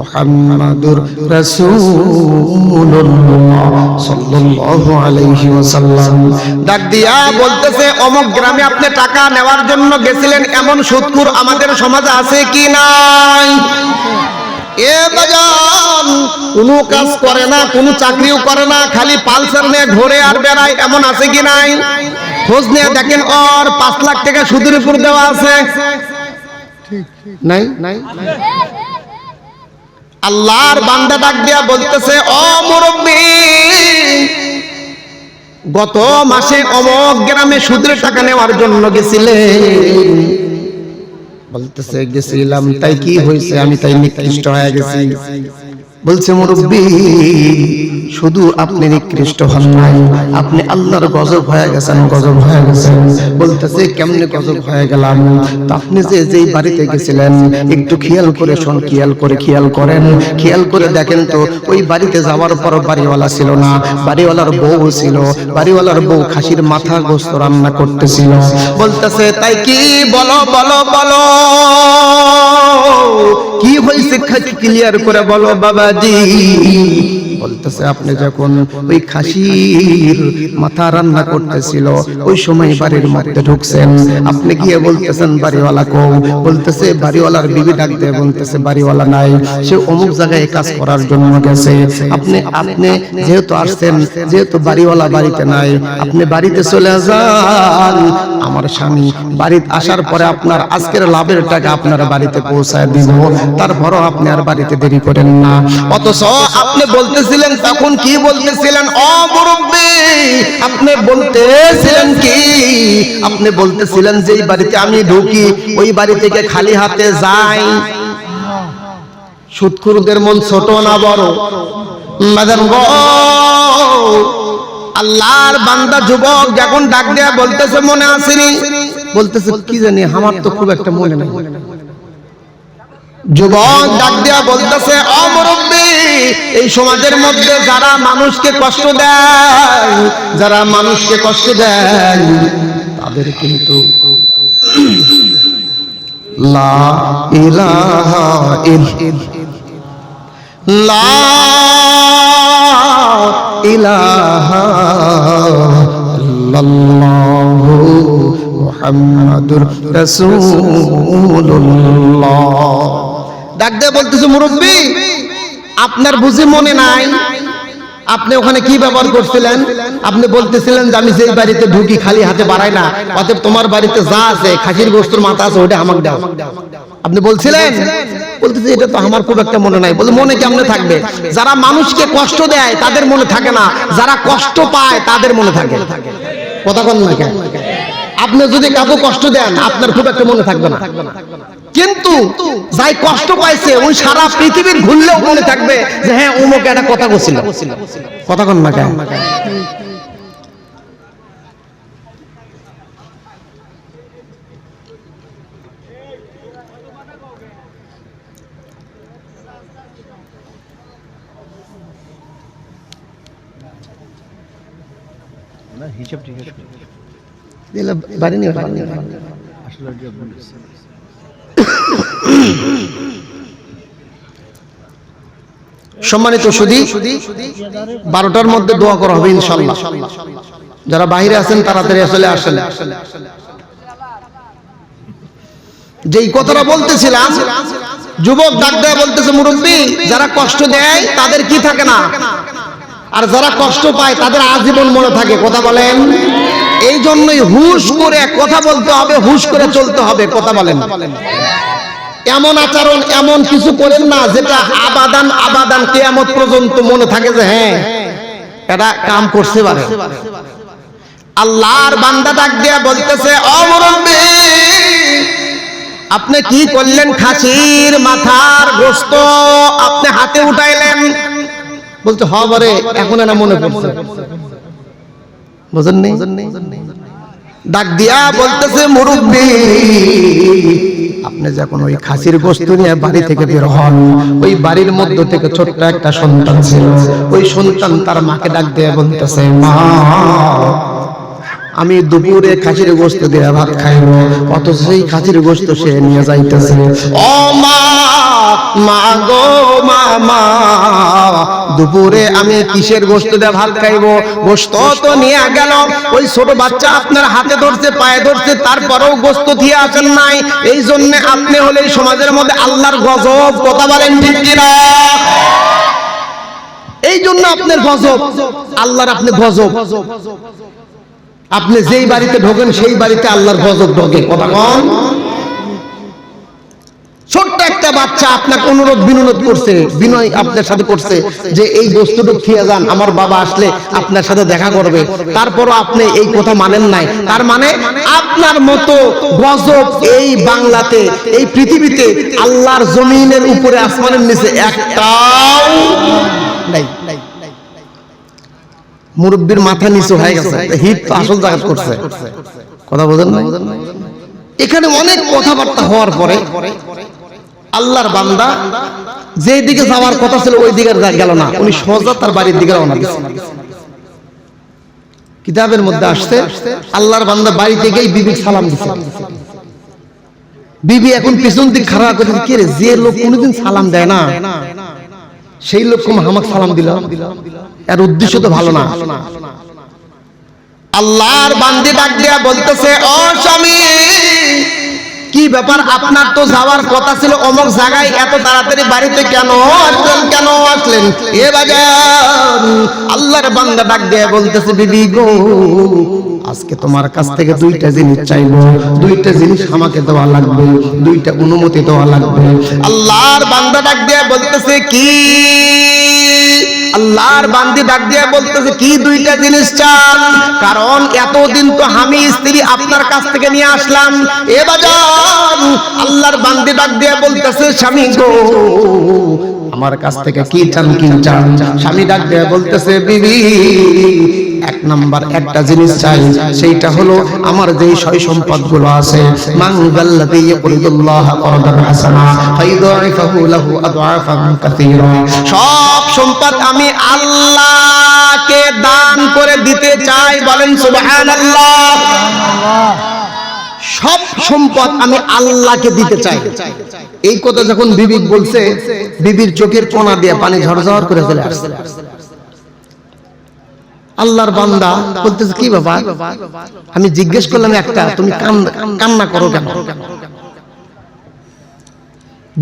মুহাম্মাদুর রাসূলুল্লাহ সাল্লাল্লাহু আলাইহি ওয়াসাল্লাম। ডাক দিয়া বলতেছে, অমুক গ্রামে আপনি টাকা নেওয়ার জন্য গেছিলেন, এমন সুদখোর আমাদের সমাজে আছে কি নাই? এ বাজান, কোনো কাজ করে না, কোনো চাকরিও করে না, খালি পালসার নিয়ে ঘোরে আর বেড়ায়, এমন আছে কি নাই? খোঁজ নিয়ে দেখেন, ওর 5 লাখ টাকা সুদের উপর দেওয়া আছে নাই? আল্লাহর বান্দা ডাক দিয়া বলতেছে, ও মুরব্বি, গত মাসে অমুক গ্রামে সুদের টাকা নেওয়ার জন্য গেছিলেন। বলতেছে, গেছিলাম, তাই কি হয়েছে? আমি তাই নিকৃষ্ট হয়ে গেছি। বলছে, মুরব্বি, শুধু আপনি নিকৃষ্ট হন নাই, আপনি আল্লাহর গজব হয়ে গেছেন, গজব হয়ে গেছেন। বলতেছে, কেমনে গজব হয়ে গেলাম? তো আপনি যেই বাড়িতে গেছিলেন, একটু খেয়াল করে শোন, খেয়াল করে দেখেন তো, ওই বাড়িতে যাওয়ার পর বাড়িওয়ালা ছিল না, বাড়িওয়ালার বউ ছিল। বাড়িওয়ালার বউ খাসির মাথা গোস্ত রান্না করতেছিল। বলতেছে, তাই কি? বলো বলো বলো, কি হয়েছে? ক্লিয়ার করে বলো বাবাজি। বলতেছে, আপনি যখন ওই খাসির মাথা রান্না করতেছিল, ওই সময় বাড়ির মধ্যে ঢুকছেন, আপনি গিয়ে বলতেছেন, বাড়িওয়ালা কও? বলতেছে, বাড়িওয়ালার বিবি ডাক দিয়ে বলতেছে, বাড়িওয়ালা নাই, সে অমুক জায়গায় কাজ করার জন্য গেছে। আপনি যেহেতু আসছেন, যেহেতু বাড়িওয়ালা বাড়িতে নাই, আপনি বাড়িতে চলে যান। আমার স্বামী বাড়িতে আসার পরে আপনার আজকের লাভের টাকা আপনার বাড়িতে পৌঁছায় দিব, তারপরও আপনি আর বাড়িতে দেরি করেন না। অথচ আপনি বলতেছিলেন, তখন কি বলতেছিলেন? ও মুরব্বি, আপনি বলতেছিলেন কি? আপনি বলতেছিলেন, যেই বাড়িতে আমি ঢুকি, ওই বাড়ি থেকে খালি হাতে যাই। সুদখোরদের মন ছোট না বড়? মাদান গো, আল্লাহর বান্দা যুবক যখন ডাক দেয়া বলতেছে, মনে আসেনি? বলতেছে, কি জানি, আমার তো খুব একটা মনে নেই। যুবক ডাক দেয়া বলতেছে, ও মুরব্বি, এই সমাজের মধ্যে যারা মানুষকে কষ্ট দেয়, যারা মানুষকে কষ্ট দেয়, তাদের কিন্তু লা ইলাহা লা ইলাহা ইল্লাল্লাহু মুহাম্মাদুর রাসূলুল্লাহ। ডাক দিয়ে বলতেছে, মুরব্বি, আপনার বুঝি মনে নাই? আপনি ওখানে কি ব্যবহার করছিলেন? আপনি বলতেছিলেন যে আমি যেই বাড়িতে ঢুকি খালি হাতে বাড়াই না, অতএব তোমার বাড়িতে যা আছে, খাসির গোশতের মাথা আছে, ওটা আমাকে দাও। আপনি বলছিলেন? বলতেছে, এটা তো আমার খুব একটা মনে নাই। বলে, মনে কেমনে থাকবে? যারা মানুষকে কষ্ট দেয় তাদের মনে থাকে না, যারা কষ্ট পায় তাদের মনে থাকে। কথা কন না কেন? আপনি যদি কাউকে কষ্ট দেন, আপনার খুব একটা মনে থাকবে না, কিন্তু যাই কষ্ট পাইছে, ওই সারা পৃথিবীর ঘুরলেও মনে থাকবে যে হ্যাঁ, অমুক একটা কথা বলছিল। কথা কন না কেন? হিসাব ঠিক আছে, বাড়ি নিয়ে আসলে সম্মানিত সুধী, 12টার মধ্যে দোয়া করা হবে ইনশাআল্লাহ। যারা বাইরে আছেন তাড়াতাড়ি চলে আসেন। যেই কথাটা বলতেছিলাম, যুবক ডাক দেয়া বলতেছে, মুরব্বি, যারা কষ্ট দেয় তাদের কি থাকে না, আর যারা কষ্ট পায় তাদের আজীবন মনে থাকে। কথা বলেন? এই জন্যই হুশ করে কথা বলতে হবে, হুশ করে চলতে হবে। কথা বলেন? এমন আচরণ, এমন কিছু করেন না যেটা আবাদান কিয়ামত পর্যন্ত মনে থাকে যে হ্যাঁ, এটা কাম করছে পারে। আল্লাহর বান্দা ডাক দিয়া বলতেছে, ও মুরব্বি, আপনি কি করলেন? খাসির মাথার গোশত আপনি হাতে উঠাইলেন। বলতে হবে, এখন না মনে পড়ছে। বুঝেননি? ডাক দিয়া বলতেছে, মুরব্বি, আপনি যখন ওই খাসির গোশত নিয়ে বাড়ি থেকে বের হন, ওই বাড়ির মধ্য থেকে ছোট্ট একটা সন্তান ছিল। ওই সন্তান তার মাকে ডাক দিয়ে বলতেছে, মা, আমি দুপুরে খাসির গোশত দিয়ে ভাত খাইব, অথচ সেই খাসির গোশত সে নিয়ে যাইতেছে। ও মা, মা গো মামা দুপুরে আমি কিসের গোশত দিয়ে ভাত খাইবো? গোশত তো নিয়ে গেল, ওই ছোট বাচ্চা আপনার হাতে ধরছে, পায়ে ধরছে, তারপরেও গোশত দিয়ে আসেন নাই। এই জন্য আপনি হলে সমাজের মধ্যে আল্লাহর গজব। কথা বলেন ঠিক কিনা? এই জন্য আপনার গজব, আল্লাহর আপনি গজব। আপনি যেই বাড়িতে ঢোকেন সেই বাড়িতে আল্লাহর গজব ঢোকে। কথা কন। ছোট্ট একটা বাচ্চা আপনাকে অনুরোধ বিনোদ করছে, বিনয় আপনার সাথে করছে যে এই বস্তুটা খেয়ে যান, আমার বাবা আসলে আপনার সাথে দেখা করবে। তারপরও আপনি এই কথা মানেন নাই। তার মানে আপনার মতো গজব এই বাংলাতে, এই পৃথিবীতে, আল্লাহর জমিনের উপরে, আসমানের নিচে একটাও নাই। মুরব্বির মাথা নিচু হয়ে গেছে, হিট আসল জায়গা করছে। কথা বলেন না? এখানে অনেক কথাবার্তা হওয়ার পরে আল্লাহর বান্দা যেই দিকে যাওয়ার কথা ছিল ওই দিকে গেল না, উনি সোজা তার বাড়ির দিকে রওনা দিয়েছে। কিতাবের মধ্যে আসছে আল্লাহর বান্দা বাড়ি থেকেই বিবি সালাম দিছে। বিবি এখন পিছন দিক খারাপ করে, কে রে, যে লোক কোনোদিন সালাম দেয় না সেই লোক আমাকে সালাম দিল, এর উদ্দেশ্য তো ভালো না। আল্লাহর বান্দা ডাক দিয়া বলতেছে, ও স্বামী কি ব্যাপার, আপনার তো যাওয়ার কথা ছিল অমুক জায়গায়, এত তাড়াতাড়ি বাড়িতে কেন আসলেন? এ বাজার আল্লাহর বান্দা ডাক দিয়ে বলতেছে, বিবি গো আজকে তোমার কাছ থেকে দুইটা জিনিস চাইবো, দুইটা জিনিস আমাকে দেওয়া লাগবে, দুইটা অনুমতি দেওয়া লাগবে। আল্লাহর বান্দা ডাক দিয়ে বলতেছে, কি? আল্লাহর বান্দি ডাক দিয়ে বলতেছে, কি দুইটা জিনিস চান? কারণ এতদিন তো আমি স্ত্রী আপনার কাছ থেকে নিয়ে আসলাম। এ বাজার আল্লাহর বান্দি ডাক দিয়ে বলতেছে, স্বামী গো আমার কাছ থেকে কি চান, কি চান? স্বামী ডাক দিয়ে বলতেছে, বিবি এক নাম্বার একটা জিনিস চাই, সেইটা হলো আমার যেই সয় সম্পদ গুলো আছে, মানজাল্লাযী ইয়াকরিদুল্লাহ করদান হাসানা ফায়ুদাইফাহু লাহু আদআফান কাসীরা, সব সম্পদ আমি আল্লাহকে দান করে দিতে চাই। বলেন সুবহানাল্লাহ। সব সম্পদ আমি আল্লাহকে দিতে চাই। এই কথা যখন বিবি বলছে, বিবির চোখের কোণা দিয়ে পানি ঝরঝর করে চলে আসছে। আল্লাহর বান্দা বলতেছে, কি বাবা? আমি জিজ্ঞেস করলাম একটা, তুমি কান্না করো কেন?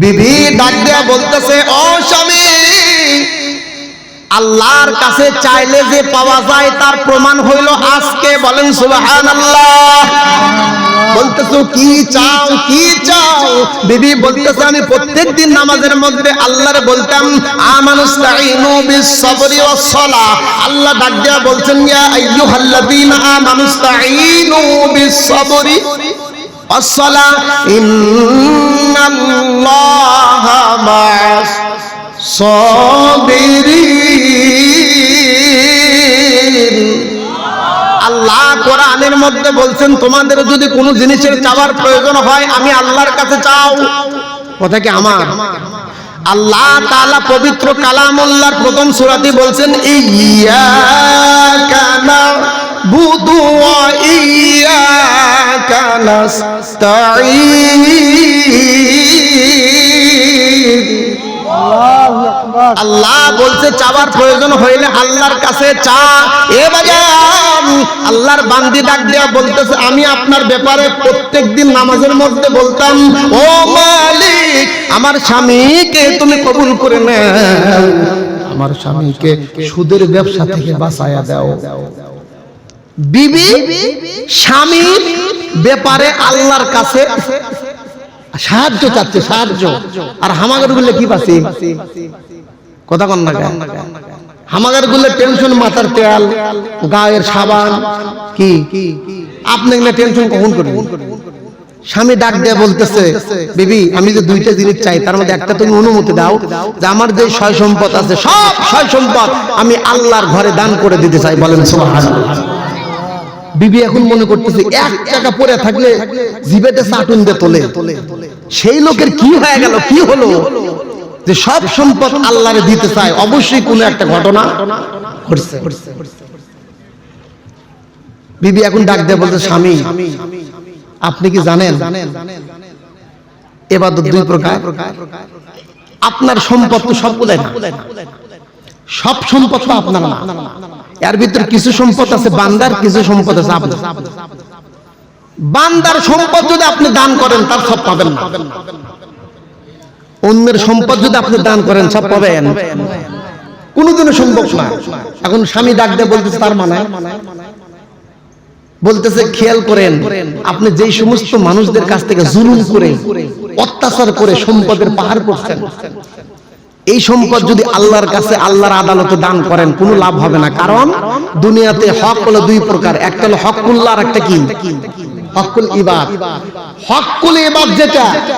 বিবি ডাক দিয়া বলতেছে, ও স্বামী আল্লাহর কাছে চাইলে যে পাওয়া যায় তার প্রমাণ হইল আজকে। বলেন সুবহানাল্লাহ। বলতেছো কি চাও, কি চাও? বিবি বলতেছে, আমি প্রত্যেকদিন নামাজের মধ্যে আল্লাহরে বলতাম আমানুস্তাঈনু বিস-সাবরি ওয়াস-সালাহ। আল্লাহ ডাক দিয়া বলছেন, ইয়া আইয়ুহাল্লাযীনা আমানুস্তাঈনু বিস-সাবরি ওয়াস-সালাহ ইন্নাল্লাহা মা'আস সাবিরিন। আল্লাহ কোরআনের মধ্যে বলছেন, তোমাদের যদি কোনো জিনিসের চাওয়ার প্রয়োজন হয় আমি আল্লাহর কাছে চাও। কথা কি আমার? আল্লাহ তাআলা পবিত্র কালামুল্লাহর প্রথম সূরাতে বলছেন, ইয়্যাকা না'বুদু ওয়া ইয়্যাকা নাস্তাঈন। আল্লাহ বলছে চাওয়ার প্রয়োজন হইলে আল্লাহর কাছে চা। এ বাজার আল্লাহর বান্দি ডাক দেয়া বলতেছে, আমি আপনার ব্যাপারে প্রত্যেকদিন নামাজের মধ্যে বলতাম, ও মালিক আমার স্বামীকে তুমি কবুল করে নাও, আমার স্বামীকে সুদের ব্যবসা থেকে বাঁচায়া দাও। বিবি স্বামীর ব্যাপারে আল্লাহর কাছে সাহায্য চাচ্ছে, সাহায্য। আর হামাগার গুলো কি পাচ্ছে? কথা কন না? হামাগার গুলো টেনশন, মাথার তেল, গায়ের সাবান, কি আপনি টেনশন কখন করবেন? স্বামী ডাক দেয়া বলতেছে, বিবি আমি যে দুইটা জিনিস চাই তার মধ্যে একটা তুমি অনুমতি দাও, যে আমার যে সয় সম্পদ আছে সব সয় সম্পদ আমি আল্লাহর ঘরে দান করে দিতে চাই। বলেন সুবহানাল্লাহ। বিবি এখন মনে করতেছে, এক টাকা পড়ে থাকলে জিবেতে চাটুন দিয়ে তোলে, সেই লোকের কি হয়ে গেল, কি হলো যে সব সম্পদ আল্লাহরে দিতে চায়? অবশ্যই কোনো একটা ঘটনা ঘটছে। বিবি এখন ডাক দিয়ে বলছে, স্বামী আপনি কি জানেন ইবাদত দুই প্রকার? আপনার সম্পদ তো সবগুলাই না, সব সম্পদ তো আপনার না। এর ভিতরে কিছু সম্পদ আছে বান্দার, কিছু সম্পদ আছে আপনার। বান্দার সম্পদ যদি আপনি দান করেন তার সব পাবেন না, অন্যের সম্পদ যদি আপনি দান করেন সব পাবেন, কোনোদিনও সম্ভব না। এখন স্বামী ডাক দিয়ে বলতেছে, তার মানে বলতেছে খেয়াল করেন, আপনি যেই সমস্ত মানুষদের কাছ থেকে জুলুম করে অত্যাচার করে সম্পদের পাহাড় করছেন, এই সম্পদ যদি আল্লাহর কাছে আল্লাহর আদালতে দান করেন কোনো লাভ হবে না। কারণ দুনিয়াতে হক হলো দুই প্রকার, একটা হলো হকুল্লাহ আর একটা কি হকুল ইবাদ। হকুল ইবাদ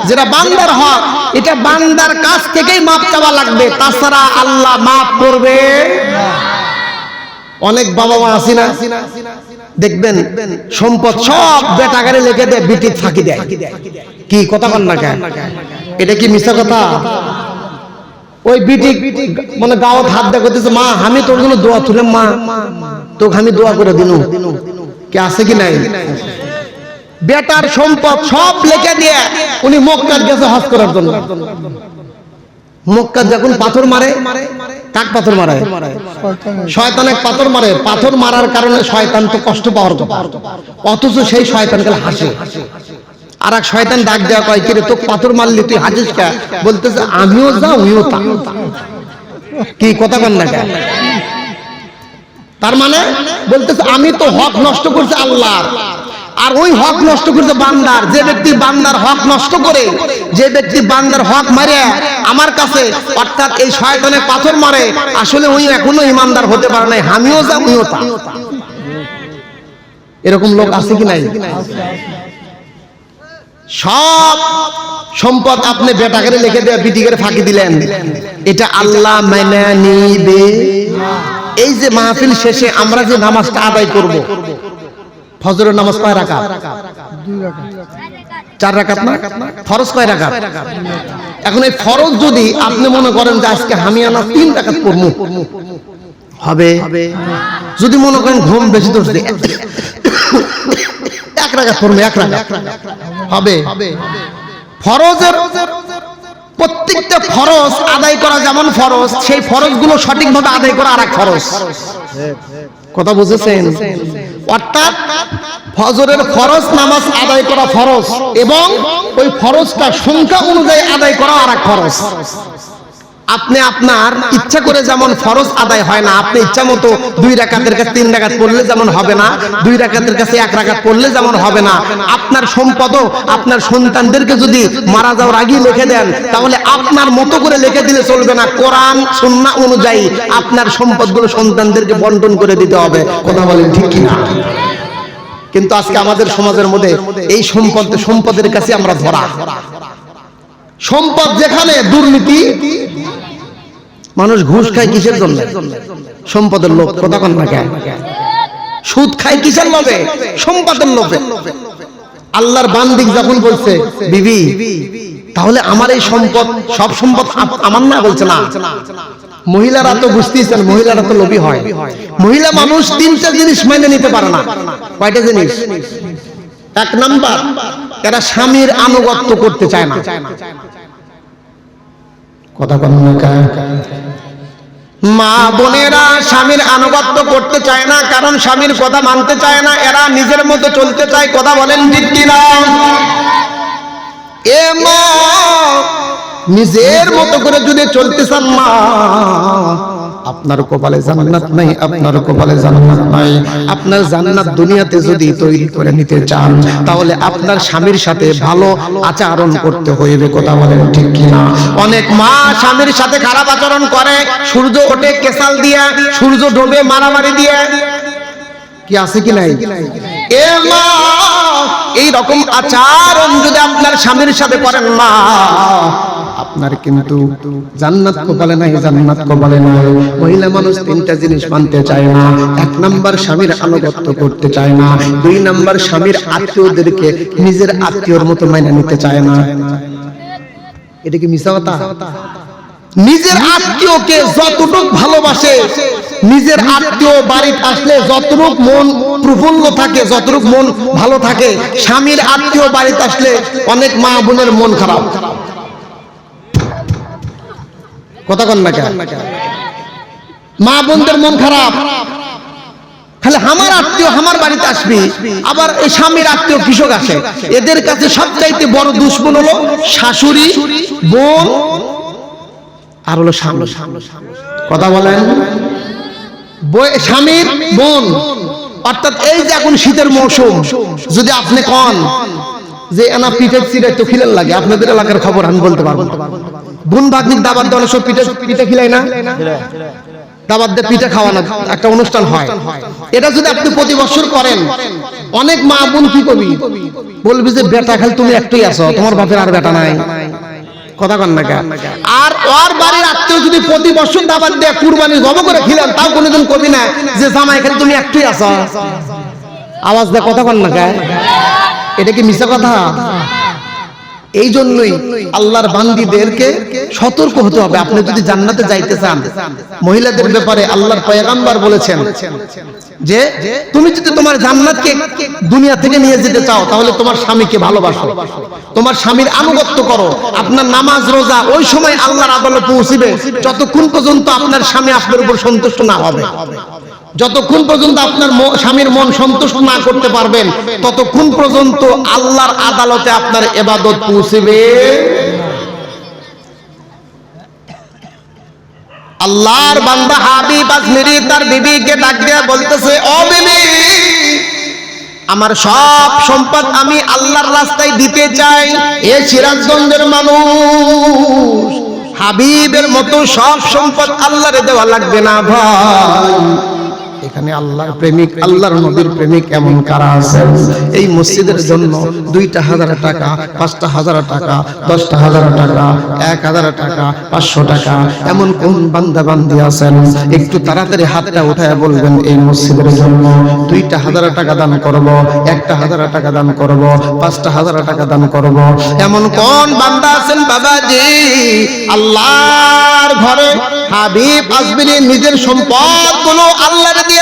যেটা বান্দার হক, এটা বান্দার কাছ থেকেই মাপ চাওয়া লাগবে, তাছাড়া আল্লাহ মাপ করবে না। অনেক বাবা মা আছি না, দেখবেন সম্পদ সব বেটাগারে লিখে দেয়, বিটি ফাঁকি দেয়। কি কথা বল না কেন? এটা কি মিথ্যা কথা? ওই বিটি মানে গাওয়াত হাত দিয়ে করতেছে, মা আমি তোর জন্য দোয়া তুলে, মা তোকে আমি দোয়া করে দিনু, কি আছে কি নাই? বেটার সম্পদ সব লিখে দিয়ে উনি মক্কার গেছে হজ করার জন্য। মক্কা যখন পাথর মারে, কাক পাথর মারে? শয়তানে পাথর মারে। পাথর মারার কারণে শয়তান তো কষ্ট পাওয়ার কথা, অথচ সেই শয়তানকে হাসে। আর এক শয়তান ডাক দেওয়া কয়, কিরে তোকে পাথর মারলি তুই হাসিস কে? বলতেছে আমিও যা উইও তা। কি কথা বল না কেন? তার মানে বলতেছে আমি তো হক নষ্ট করছি আল্লাহর, আর ওই হক নষ্ট করছে বান্দার। যে ব্যক্তি বান্দার হক নষ্ট করে, যে ব্যক্তি বান্দার হক মারে আমার কাছে, অর্থাৎ এই শয়তানে পাথর মারে, আসলে ওই এখনো ইমানদার হতে পারে নাই, আমিও যা উইও তা। এরকম লোক আছে কি নাই? সব সম্পদ আপনি বেটাকে লিখে দেয়া, বিটিকে ফাঁকি দিলেন, এটা আল্লাহ মেনে নিবে? এই যে মাহফিল শেষে আমরা যে নামাজটা আদায় করব, ফজরের নামাজ কয় রাকাত? 4 রাকাত না? ফরজ কয় রাকাত? এখন এই ফরজ যদি আপনি মনে করেন যে আজকে হামিয়ানা 3 রাকাত পড়ব, হবে? যদি মনে করেন ঘুম বেশি ধরছে, 1 রাকাত পড়ব, 1 রাকাত হবে? ফরজের প্রত্যেকটা ফরজ আদায় করা যেমন ফরজ, সেই ফরজগুলো সঠিকভাবে আদায় করা আরেক ফরজ। কথা বুঝেছেন? অর্থাৎ ফজরের ফরজ নামাজ আদায় করা ফরজ, এবং ওই ফরজটা সংখ্যা অনুযায়ী আদায় করা আরেক ফরজ। আপনি আপনার ইচ্ছা করে যেমন ফরজ আদায় হয় না, আপনি ইচ্ছা মতো 2 রাকাতের কাছে 3 রাকাত পড়লে যেমন হবে না, 2 রাকাতের কাছে 1 রাকাত পড়লে যেমন হবে না, আপনার সম্পদও আপনার সন্তানদেরকে যদি মারা যাওয়ার আগে লিখে দেন, তাহলে আপনার মতো করে লিখে দিলে চলবে না। কোরআন সুন্নাহ অনুযায়ী আপনার সম্পদগুলো সন্তানদেরকে বন্টন করে দিতে হবে। কথা বলেন ঠিক কি না? কিন্তু আজকে আমাদের সমাজের মধ্যে এই সম্পদের কাছে আমরা ধরা। সম্পদ যেখানে দুর্নীতি, মানুষ ঘুষ খায় কিসের জন্য? সম্পদের লোভ। কথা কন না কেন? সুদ খায় কিসের লোভে? সম্পদের লোভে। আল্লাহর বান্দিক যখন বলছে বিবি তাহলে আমার এই সম্পদ, সব সম্পদ আমার না, বলছে না। মহিলারা তো বুঝতেছেন, মহিলারা তো লোভী হয়। মহিলা মানুষ 3টা জিনিস মেনে নিতে পারে না। কয়টা জিনিস? 1 নাম্বার, এরা স্বামীর আনুগত্য করতে চায় না। কথা বলেন না? মা বোনেরা স্বামীর আনুগত্য করতে চায় না, কারণ স্বামীর কথা মানতে চায় না, এরা নিজের মতো চলতে চায়। কথা বলেন ঠিক কিনা? এ মা, নিজের মতো করে যদি চলতে চান মা, আপনার কপালে জান্নাত নাই, আপনার কপালে জান্নাত নাই। আপনার জান্নাত দুনিয়াতে যদি তৈরি করে নিতে চান, তাহলে আপনার স্বামীর সাথে ভালো আচরণ করতে হইবে। কথা বলেন ঠিক কিনা? অনেক মা স্বামীর সাথে খারাপ আচরণ করে, সূর্য ওঠে কেসাল দিয়ে, সূর্য ডোবে মারামারি দিয়ে। কি আছে কি নাই? এ মা, এই রকম আচরণ যদি আপনার স্বামীর সাথে করেন মা, আপনার কিন্তু জান্নাত কপালে নাই, জান্নাত কপালে নাই। মহিলা মানুষ 3টা জিনিস মানতে চায় না। 1 নাম্বার, স্বামীর আনুগত্য করতে চায় না। 2 নাম্বার, স্বামীর আত্মীয়দেরকে নিজের আত্মীয়র মতো মেনে নিতে চায় না। এটা কি মিথ্যা কথা? নিজের আত্মীয়কে যতটুকু ভালোবাসে, নিজের আত্মীয় বাড়িতে আসলে যতটুকু মন প্রফুল্ল থাকে, যতটুকু মন ভালো থাকে, স্বামীর আত্মীয় বাড়িতে আসলে অনেক মা বোনের মন খারাপ। কথা কন না কেন? মা বোনদের মন খারাপ, খালি আমার আত্মীয় আমার বাড়িতে আসবি, আবার এই স্বামীর আত্মীয় কৃষক আসে। এদের কাছে সবচাইতে বড় দুশ্মন হলো শাশুড়ি, বোন আর হলো স্বামী। কথা বলেন, স্বামীর বোন। অর্থাৎ এই যে এখন শীতের মৌসুম, যদি আপনি কন যে এনা পিঠে চিড়ে তো খিলেন লাগে, আপনাদের এলাকার খবর আমি বলতে পারবো। বোন ভাগ্নির দাবাত দেওয়ার সব পিঠে খিলাই না, দাবাত দিয়ে পিঠে খাওয়ানো একটা অনুষ্ঠান হয়। এটা যদি আপনি প্রতি বছর করেন, অনেক মা বোন কি করবি, বলবি যে বেটা খালি তুমি একটাই আছো, তোমার বাপের আর বেটা নাই। কথা কন না কেন? আর ওর বাড়ির আত্মীয় যদি প্রতি বছর দাবাত দিয়ে কুরবানি জব করে খিলেন, তাও কোনোদিন কবি না যে জামাই খালি তুমি একটাই আছো। আওয়াজ দেয়, কথা কন না কেন? এটা কি মিথ্যা কথা? এই জন্যই আল্লাহর বান্দীদেরকে সতর্ক হতে হবে। আপনি যদি জান্নাতে যাইতে চান, মহিলাদের ব্যাপারে আল্লাহর পয়গাম্বর বলেছেন যে তুমি যদি তোমার জান্নাতকে দুনিয়া থেকে নিয়ে যেতে চাও, তাহলে তোমার স্বামীকে ভালোবাসো, তোমার স্বামীর আনুগত্য করো, আপনার নামাজ রোজা ওই সময় আল্লাহর আদালতে পৌঁছিবে যতক্ষণ পর্যন্ত আপনার স্বামী আপনার উপর সন্তুষ্ট না হবে। যতক্ষণ পর্যন্ত আপনার স্বামীর মন সন্তুষ্ট না করতে পারবেন, ততক্ষণ পর্যন্ত আল্লাহর আদালতে আপনার ইবাদত পৌঁছবে। আল্লাহর বান্দা হাবিব আজমিরি তার বিবিকে ডাক দিয়ে বলতেছে, ও বিবি, আমার সব সম্পদ আমি আল্লাহর রাস্তায় দিতে চাই। এ সিরাজগঞ্জের মানুষ, হাবিবের মতো সব সম্পদ আল্লাহরে দেওয়া লাগবে না ভাই। এখানে আল্লাহর প্রেমিক, আল্লাহর নবীর প্রেমিক এমন কারা আছেন এই মসজিদের জন্য 2,000 টাকা, 5,000 টাকা, 10,000 টাকা, 1,000 টাকা, 500 টাকা, এমন কোন বান্দা বান্দি আছেন? একটু তাড়াতাড়ি হাতটা উঠায় বলবেন এই মসজিদের জন্য 2,000 টাকা দান করব, 1,000 টাকা দান করব, 5,000 টাকা দান করব। এমন কোন বান্দা আছেন বাবাজি আল্লাহর ঘরে হাবিব আজমিরি নিজের সম্পদগুলো আল্লাহর দিয়ে